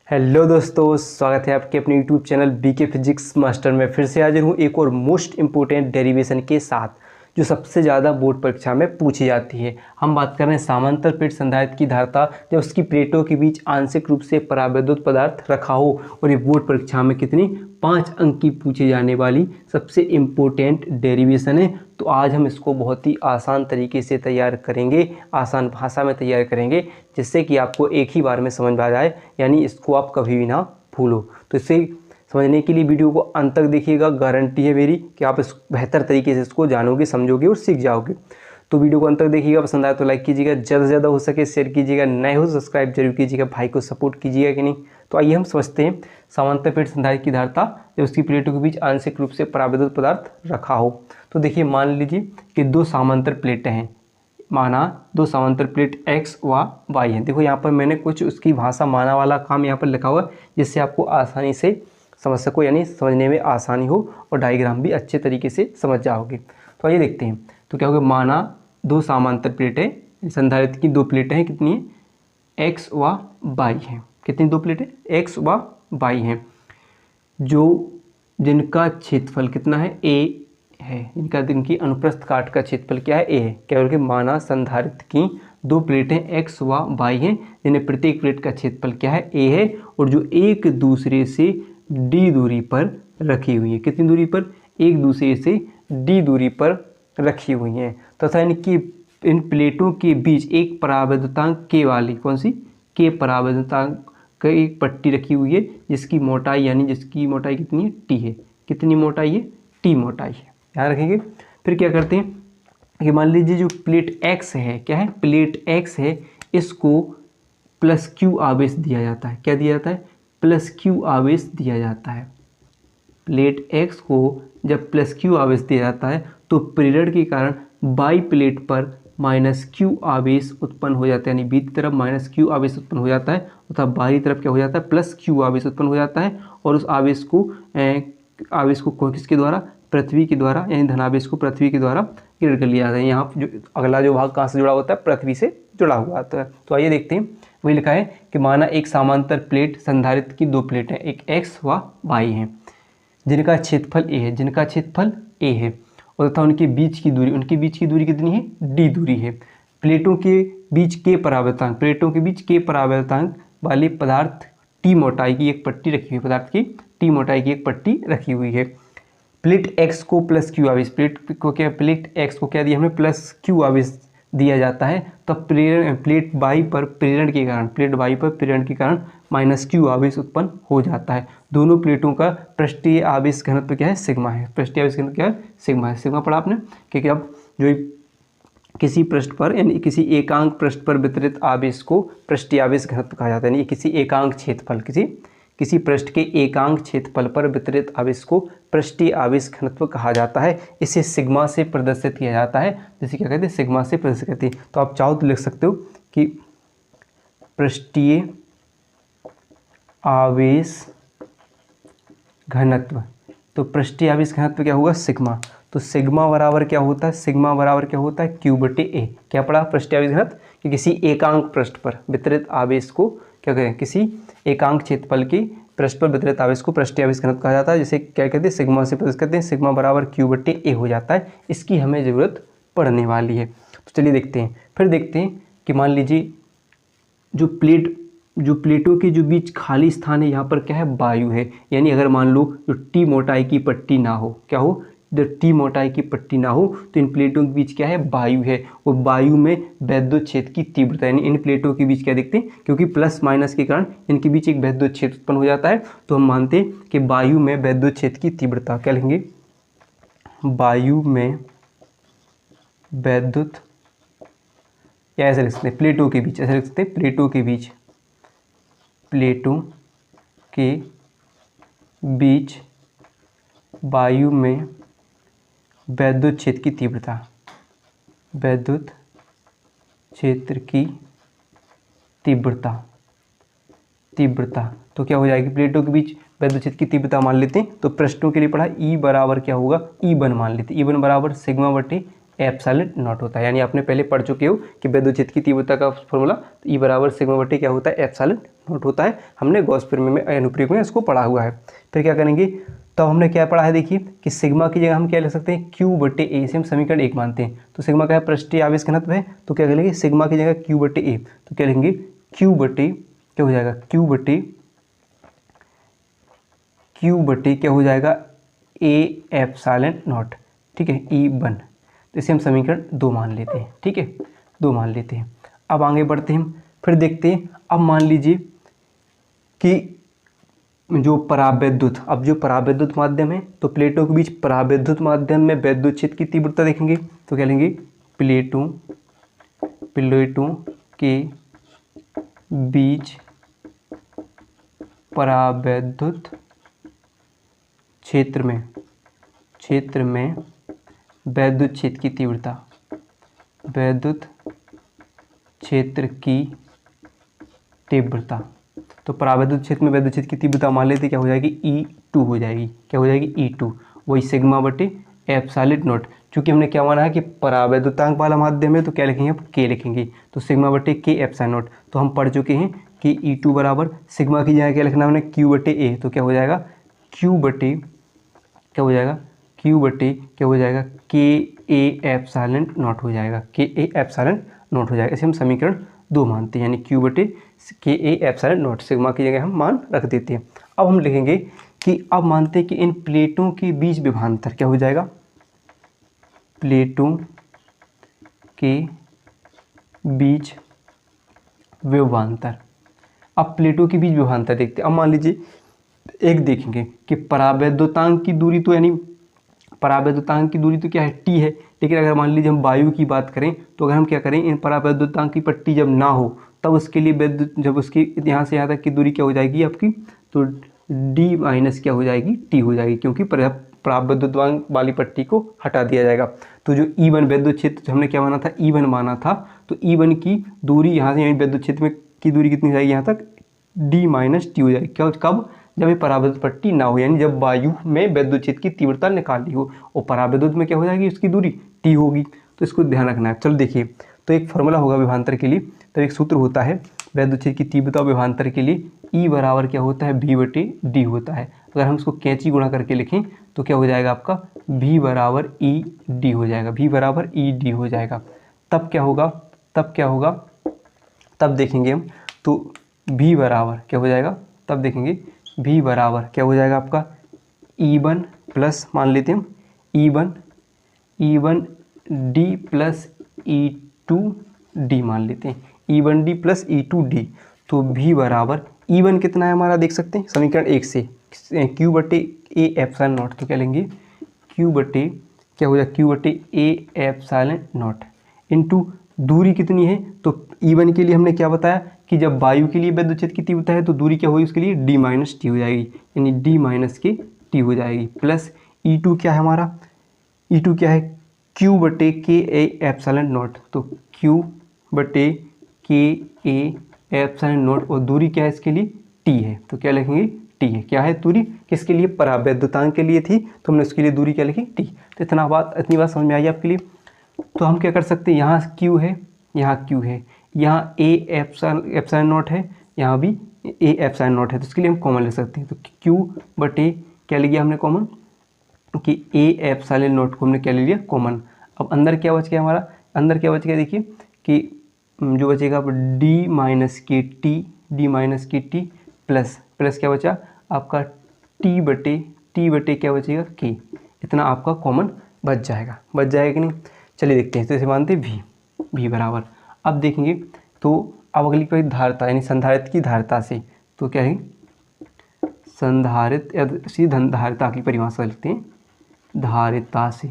Hello दोस्तों, स्वागत है आपके अपने YouTube channel BK physics master में। फिर से हाजिर हूँ एक और मोस्ट इम्पोर्टेंट डेरिवेशन के साथ जो सबसे ज़्यादा बोर्ड परीक्षा में पूछी जाती है। हम बात कर रहे हैं समांतर प्लेट संधारित्र की धारिता जब उसकी प्लेटों के बीच आंशिक रूप से परावैद्युत पदार्थ रखा हो। और ये बोर्ड परीक्षा में कितनी 5 अंक की पूछी जाने वाली सबसे इम्पोर्टेंट डेरिवेशन है। तो आज हम इसको बहुत ही आसान तरीके से तैयार करेंगे, आसान भाषा में तैयार करेंगे, जिससे कि आपको एक ही बार में समझ में आ जाए, यानी इसको आप कभी भी ना भूलो। तो इसे समझने के लिए वीडियो को अंत तक देखिएगा। गारंटी है मेरी कि आप इस बेहतर तरीके से इसको जानोगे, समझोगे और सीख जाओगे। तो वीडियो को अंत तक देखिएगा। पसंद आए तो लाइक कीजिएगा, ज़्यादा से ज़्यादा हो सके शेयर कीजिएगा, नए हो सब्सक्राइब जरूर कीजिएगा, भाई को सपोर्ट कीजिएगा कि नहीं। तो आइए हम समझते हैं समांतर प्लेट संधारित्र की धारिता जब उसकी प्लेटों के बीच आंशिक रूप से परावैद्युत पदार्थ रखा हो। तो देखिए, मान लीजिए कि दो समांतर प्लेटें हैं, माना दो समांतर प्लेट x व y है। देखो यहाँ पर मैंने कुछ उसकी भाषा माना वाला काम यहाँ पर लिखा हुआ है, जिससे आपको आसानी से समझ सको, यानी समझने में आसानी हो और डायग्राम भी अच्छे तरीके से समझ जाओगे। तो आइए देखते हैं। तो क्या होगा, माना दो समांतर प्लेटें संधारित्र की दो प्लेटें हैं, कितनी है x व y हैं। कितनी दो प्लेटें x व y हैं, जिनका क्षेत्रफल कितना है a है। इनकी अनुप्रस्थ काट का क्षेत्रफल क्या है, a है। क्या बोल के माना संधारित्र की दो प्लेटें x व y हैं, जिन्हें प्रत्येक प्लेट का क्षेत्रफल क्या है, a है, और जो एक दूसरे से d दूरी पर रखी हुई है। कितनी दूरी पर, एक दूसरे से d दूरी पर रखी हुई हैं, तथा इन प्लेटों के बीच एक परावैद्युतांक k वाली, कौन सी, k परावैद्युतांक का एक पट्टी रखी हुई है, जिसकी मोटाई कितनी है, t है। कितनी मोटाई है, t मोटाई है, ध्यान रखेंगे। फिर क्या करते हैं कि मान लीजिए जो प्लेट x है, क्या है, प्लेट x है, इसको प्लस q आवेश दिया जाता है। क्या दिया जाता है, प्लस q आवेश दिया जाता है। प्लेट x को जब प्लस q आवेश दिया जाता है तो प्रेरण के कारण बाई प्लेट पर माइनस q आवेश उत्पन्न हो जाता है, यानी बीच तरफ माइनस q आवेश उत्पन्न हो जाता है, तथा बाहरी तरफ क्या हो जाता है, प्लस q आवेश उत्पन्न हो जाता है। और उस आवेश को किसके द्वारा, पृथ्वी के द्वारा, यानी धनावेश को पृथ्वी के द्वारा ग्रहण कर लिया जाता है। यहाँ जो अगला जो भाग कहाँ से जुड़ा होता है, पृथ्वी से जुड़ा हुआ आता है। तो आइए देखते हैं। वही लिखा है कि माना एक समांतर प्लेट संधारित्र की दो प्लेटें, एक x व y हैं, जिनका क्षेत्रफल a है, और तथा उनके बीच की दूरी कितनी है, d दूरी है। प्लेटों के बीच के परावैद्युतांक वाले पदार्थ t मोटाई की एक पट्टी रखी हुई है। प्लेट x को प्लस q आवेश, प्लेट x को क्या दिया हमने, प्लस q आवेश दिया जाता है। तब प्लेट y पर प्रेरण के कारण माइनस q आवेश उत्पन्न हो जाता है। दोनों प्लेटों का पृष्ठीय आवेश घनत्व क्या है, सिग्मा है। पृष्ठीय आवेश घनत्व क्या है, सिग्मा है। सिग्मा पढ़ा आपने, क्योंकि अब जो किसी पृष्ठ पर, यानी किसी एकांक पृष्ठ पर वितरित आवेश को पृष्ठीय आवेश घनत्व कहा जाता है। यानी किसी पृष्ठ के एकांक क्षेत्रफल पर वितरित आवेश को पृष्ठीय आवेश घनत्व कहा जाता है। इसे सिग्मा से प्रदर्शित किया जाता है। जैसे क्या कहते हैं, सिग्मा से प्रदर्शित करते हैं। तो आप चाहो तो लिख सकते हो कि पृष्ठीय आवेश घनत्व, तो पृष्ठीय आवेश घनत्व क्या होगा, सिग्मा। तो सिग्मा बराबर क्या होता है, q बटे a। क्या पढ़ा, पृष्ठीय आवेश घनत्व, कि किसी एकांक पृष्ठ पर वितरित आवेश को क्या कहें, किसी एकांक क्षेत्रफल के पृष्ठ पर वितरित आवेश को पृष्ठीय आवेश घनत्व कहा जाता है। जिसे क्या कहते हैं, सिग्मा से प्रदर्शित करते हैं। सिग्मा बराबर q बटे a हो जाता है। इसकी हमें ज़रूरत पड़ने वाली है। तो चलिए देखते हैं। फिर देखते हैं कि मान लीजिए जो प्लेटों के जो बीच खाली स्थान है, यहाँ पर क्या है, वायु है। यानी अगर मान लो जो t मोटाई की पट्टी ना हो, क्या हो, जब t मोटाई की पट्टी ना हो, तो इन प्लेटों के बीच क्या है, वायु है। और वायु में वैद्युत क्षेत्र की तीव्रता, यानी इन प्लेटों के बीच क्या देखते हैं, क्योंकि प्लस माइनस के कारण इनके बीच एक वैद्युत क्षेत्र उत्पन्न हो जाता है। तो हम मानते हैं कि वायु में वैद्युत क्षेत्र की तीव्रता क्या लेंगे, वायु में वैद्युत, या ऐसे लिख सकते हैं, प्लेटों के बीच, ऐसे लिख सकते हैं, प्लेटों के बीच वायु में वैद्युत क्षेत्र की तीव्रता तो क्या हो जाएगी, प्लेटों के बीच वैद्युत क्षेत्र की तीव्रता मान लेते हैं। तो प्रश्नों के लिए पढ़ा E बराबर क्या होगा, E1 मान लेते हैं। E1 बराबर सिग्मा बटे एप्सिलॉन नॉट होता है। यानी आपने पहले पढ़ चुके हो कि विद्युत क्षेत्र की तीव्रता का फॉर्मूला E बराबर सिग्मा बटे क्या होता है, एप्सिलॉन नॉट होता है। हमने गॉस प्रमेय में अनुप्रयोग में इसको पढ़ा हुआ है। फिर क्या करेंगे, तो हमने क्या पढ़ा है, देखिए कि सिग्मा की जगह हम क्या लिख सकते हैं, Q बटे ए, से हम समीकरण 1 मानते हैं। तो सिग्मा क्या है, पृष्ठीय आवेश घनत्व है, तो क्या करेंगे सिग्मा की जगह Q बटे ए, तो क्या लिखेंगे Q बटे क्या हो जाएगा, Q बटे क्या हो जाएगा, ए एप्सिलॉन नॉट, ठीक है, E1। तो इसे हम समीकरण 2 मान लेते हैं, ठीक है, 2 मान लेते हैं। अब आगे बढ़ते हैं हम, फिर देखते हैं। अब मान लीजिए कि जो परावैद्युत, अब जो परावैद्युत माध्यम है, तो प्लेटों के बीच परावैद्युत माध्यम में वैद्युत क्षेत्र की तीव्रता देखेंगे, तो क्या लेंगे, प्लेटों के बीच परावैद्युत क्षेत्र में वैद्युत क्षेत्र की तीव्रता, वैद्युत क्षेत्र की तीव्रता, तो परावैद्युत क्षेत्र में वैद्युत क्षेत्र की तीव्रता मान लेते क्या हो जाएगी, E2 हो जाएगी। क्या हो जाएगी, E2, वही सिग्मा बटे एप्सिलॉन नॉट। चूंकि हमने क्या माना है कि परावैद्युतांक वाला माध्यम है, तो क्या लिखेंगे, अब K लिखेंगे, तो सिग्मा बटे K एप्सिलॉन नॉट। तो हम पढ़ चुके हैं कि E2 बराबर सिग्मा की जगह क्या लिखना हमने, Q बटे ए, तो क्या हो जाएगा Q बटे क्या हो जाएगा, Q बटे क्या हो जाएगा, K A एप्सिलॉन नॉट हो जाएगा, K A एप्सिलॉन नॉट हो जाएगा। इसे हम समीकरण 2 मानते हैं, यानी Q बटे K A epsilon not, sigma की जगह हम मान रख देते हैं। अब हम लिखेंगे कि अब मानते हैं कि इन प्लेटों के बीच विभवांतर क्या हो जाएगा, प्लेटों के बीच विभवांतर। अब प्लेटों के बीच विभवांतर देखते हैं। अब मान लीजिए एक देखेंगे कि परावैद्युतांक की दूरी, तो यानी परावैद्युतांक की दूरी तो क्या है, T है। लेकिन अगर मान लीजिए हम वायु की बात करें, तो अगर हम क्या करें, इन परावैद्युतांक की पट्टी जब ना हो, तब उसके लिए वैद्युत, जब उसकी यहाँ से यहाँ तक की दूरी क्या हो जाएगी आपकी, तो D माइनस क्या हो जाएगी, T हो जाएगी, क्योंकि परावैद्युतांक वाली पट्टी को हटा दिया जाएगा। तो जो E1 वैद्युत क्षेत्र हमने क्या माना था, E1 माना था, तो E1 की दूरी यहाँ से वैद्युत क्षेत्र में की दूरी कितनी जाएगी, यहाँ तक D माइनस T हो जाएगी। क्या, कब, जब ये परावैद्युत पट्टी ना हो, यानी जब वायु में वैद्युत क्षेत्र की तीव्रता निकाली हो, और परावैद्युत में क्या हो जाएगी, उसकी दूरी T होगी। तो इसको ध्यान रखना है। चलो देखिए, तो एक फॉर्मूला होगा विभवांतर के लिए, तो एक सूत्र होता है वैद्युत क्षेत्र की तीव्रता विभवांतर के लिए, E बराबर क्या होता है, V बटे D होता है। अगर हम इसको कैंची गुणा करके लिखें, तो क्या हो जाएगा आपका, V बराबर ED हो जाएगा, V बराबर ED हो जाएगा। तब क्या होगा, तब देखेंगे हम, तो V बराबर क्या हो जाएगा, तब देखेंगे V बराबर क्या हो जाएगा आपका, E1 प्लस, मान लेते हैं हम E1D प्लस E2D मान लेते हैं, E1D प्लस E2D। तो V बराबर E1 कितना है हमारा, देख सकते हैं समीकरण 1 से, Q बटे A एप्सिलॉन नॉट, तो क्या लेंगे, Q बटे क्या हो जाएगा, Q बटे A एप्सिलॉन नॉट इंटू दूरी कितनी है, तो E1 के लिए हमने क्या बताया कि जब वायु के लिए वैद्युत क्षेत्र की तीव्रता है, तो दूरी क्या होगी उसके लिए, D माइनस T हो जाएगी, यानी D माइनस के T हो जाएगी, प्लस E2 क्या है हमारा, E2 क्या है, Q बटे K A एप्सिलॉन नॉट, तो Q बटे K A एप्सिलॉन नॉट, और दूरी क्या है इसके लिए, T है, तो क्या लिखेंगे, T है। क्या है दूरी, किसके लिए, परावैद्युतांक के लिए थी, तो हमने उसके लिए दूरी क्या लिखी, T। तो इतनी बात समझ में आई आपके लिए। तो हम क्या कर सकते हैं, यहाँ Q है, यहाँ Q है, यहाँ A एप्सिलॉन नॉट है, यहाँ भी A एप्सिलॉन नॉट है, तो इसके लिए हम कॉमन ले सकते हैं। तो Q बटे क्या ले लिया हमने कॉमन, कि A एप्सिलॉन नॉट को हमने क्या ले लिया कॉमन। अब अंदर क्या बच गया हमारा, अंदर क्या बच गया, देखिए कि जो बचेगा अब D माइनस के टी प्लस क्या बचा आपका T बटे क्या बचेगा, K। इतना आपका कॉमन बच जाएगा कि नहीं। चलिए देखते हैं, तो इसे मानते हैं V बराबर। अब देखेंगे, तो अब अगली कोई धारिता, यानी संधारित्र की धारिता से, तो क्या है, संधारित्र धारिता की परिभाषा लिखते हैं, धारिता से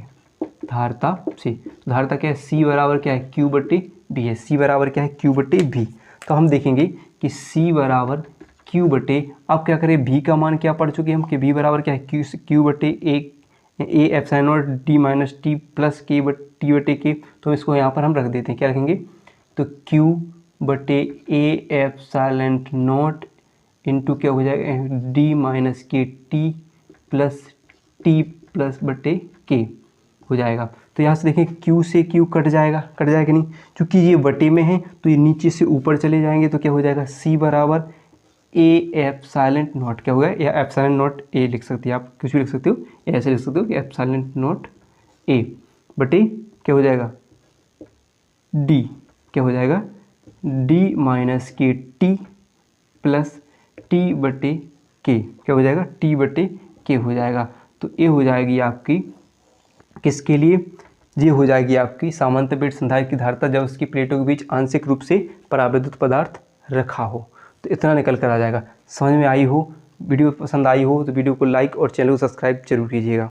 धारिता क्या है, C बराबर क्या है, Q बटे V है, C बराबर क्या है, Q बटे V। तो हम देखेंगे कि C बराबर Q बटे, अब क्या करें, V का मान क्या पढ़ चुके हम कि V बराबर क्या है, Q बटे A epsilon not D minus T plus T बटे K। तो इसको यहाँ पर हम रख देते हैं, क्या रखेंगे, तो Q बटे A एप्सिलॉन नॉट इंटू क्या हो जाएगा, D माइनस के T प्लस T प्लस बटे K हो जाएगा। तो यहाँ से देखें Q से Q कट जाएगा कि नहीं, क्योंकि ये बटे में है तो ये नीचे से ऊपर चले जाएंगे, तो क्या हो जाएगा C बराबर ए एप्सिलॉन नॉट, क्या होगा, या एप्सिलॉन नॉट ए लिख सकते हैं आप, कुछ भी लिख सकते हो, या ऐसे लिख सकते हो कि एप्सिलॉन नॉट ए बटे क्या हो जाएगा डी, क्या हो जाएगा डी माइनस के टी प्लस टी बटे के, क्या हो जाएगा टी बटे के हो जाएगा। तो ये हो जाएगी आपकी किसके लिए, ये हो जाएगी आपकी सामान्य प्लेट संधारित्र की धारिता जब उसकी प्लेटों के बीच आंशिक रूप से परावैद्युत पदार्थ रखा हो। तो इतना निकल कर आ जाएगा। समझ में आई हो, वीडियो पसंद आई हो तो वीडियो को लाइक और चैनल को सब्सक्राइब जरूर कीजिएगा।